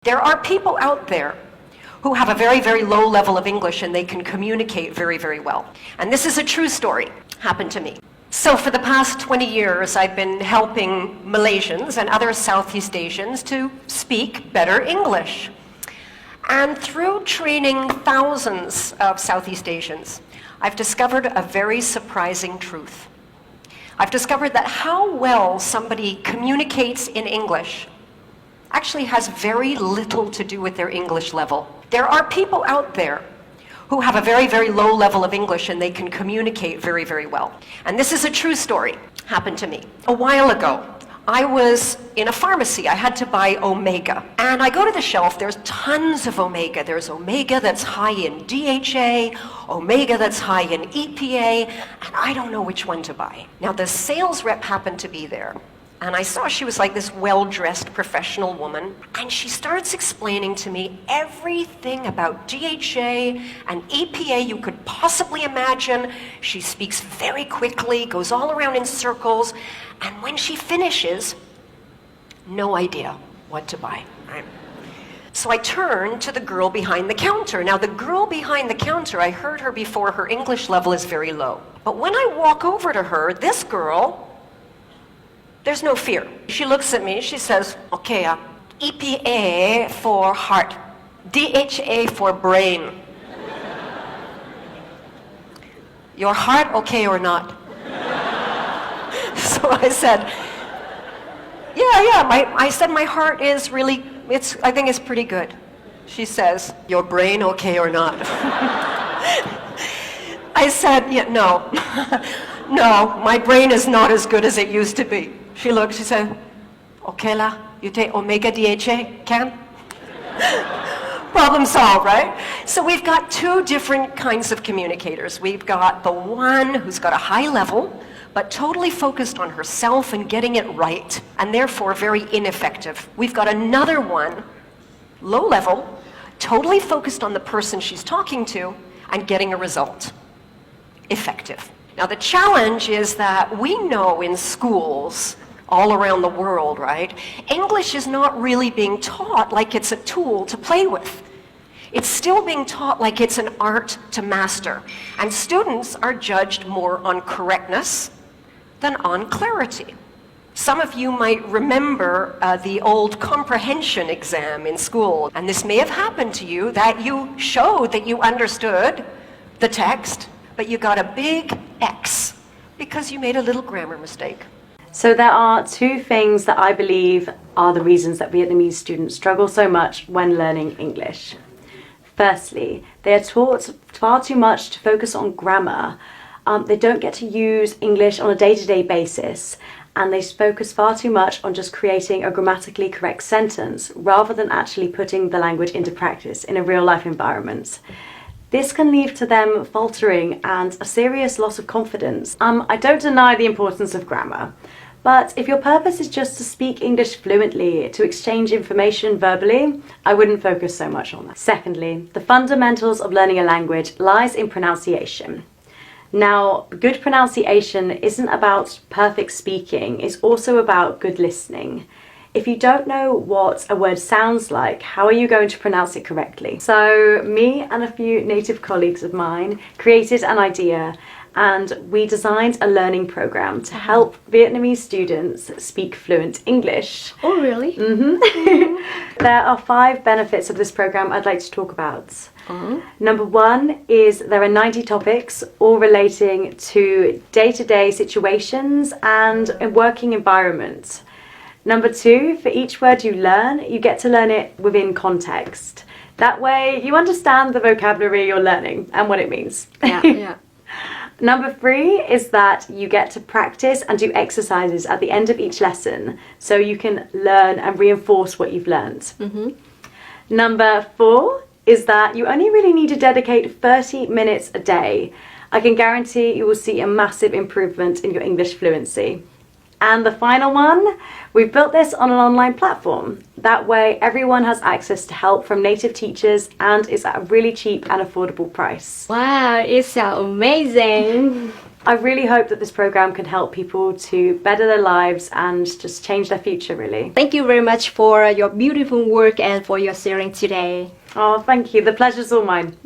There are people out there who have a very, very low level of English and they can communicate very, very well. And this is a true story, happened to me. So for the past 20 years, I've been helping Malaysians and other Southeast Asians to speak better English. And through training thousands of Southeast Asians, I've discovered a very surprising truth. I've discovered that how well somebody communicates in English actually has very little to do with their English level. There are people out there who have a very, very low level of English and they can communicate very, very well. And this is a true story, happened to me. A while ago, I was in a pharmacy. I had to buy omega. And I go to the shelf, there's tons of omega. There's omega that's high in DHA, omega that's high in EPA, and I don't know which one to buy. Now the sales rep happened to be there. And I saw she was like this well-dressed professional woman. And she starts explaining to me everything about DHA and EPA you could possibly imagine. She speaks very quickly, goes all around in circles. And when she finishes, no idea what to buy. Right? So I turned to the girl behind the counter. Now the girl behind the counter, I heard her before, her English level is very low. But when I walk over to her, this girl, there's no fear. She looks at me, she says, okay, EPA for heart, DHA for brain. Your heart okay or not? So I said, I said my heart is really, I think it's pretty good. She says, your brain okay or not? I said, yeah, no. No, my brain is not as good as it used to be. She looked, she said, okay la, you take omega DHA, can? Problem solved, right? So we've got two different kinds of communicators. We've got the one who's got a high level, but totally focused on herself and getting it right, and therefore very ineffective. We've got another one, low level, totally focused on the person she's talking to and getting a result, effective. Now the challenge is that we know in schools all around the world, right, English is not really being taught like it's a tool to play with. It's still being taught like it's an art to master. And students are judged more on correctness than on clarity. Some of you might remember the old comprehension exam in school. And this may have happened to you, that you showed that you understood the text, but you got a big X because you made a little grammar mistake. So there are two things that I believe are the reasons that Vietnamese students struggle so much when learning English. Firstly, they are taught far too much to focus on grammar. They don't get to use English on a day-to-day basis, and they focus far too much on just creating a grammatically correct sentence rather than actually putting the language into practice in a real-life environment. This can lead to them faltering and a serious loss of confidence. I don't deny the importance of grammar, but if your purpose is just to speak English fluently, to exchange information verbally, I wouldn't focus so much on that. Secondly, the fundamentals of learning a language lies in pronunciation. Now, good pronunciation isn't about perfect speaking, it's also about good listening. If you don't know what a word sounds like, how are you going to pronounce it correctly? So me and a few native colleagues of mine created an idea, and we designed a learning program to help Vietnamese students speak fluent English. Oh, really? There are 5 benefits of this program I'd like to talk about. Number 1 is there are 90 topics, all relating to day-to-day situations and a working environment. Number 2, for each word you learn, you get to learn it within context. That way you understand the vocabulary you're learning and what it means. Yeah. Number 3 is that you get to practice and do exercises at the end of each lesson so you can learn and reinforce what you've learned. Number 4 is that you only really need to dedicate 30 minutes a day. I can guarantee you will see a massive improvement in your English fluency. And the final one, we've built this on an online platform. That way everyone has access to help from native teachers and it's at a really cheap and affordable price. Wow, it sounds amazing. I really hope that this program can help people to better their lives and just change their future, really. Thank you very much for your beautiful work and for your sharing today. Oh, thank you. The pleasure's all mine.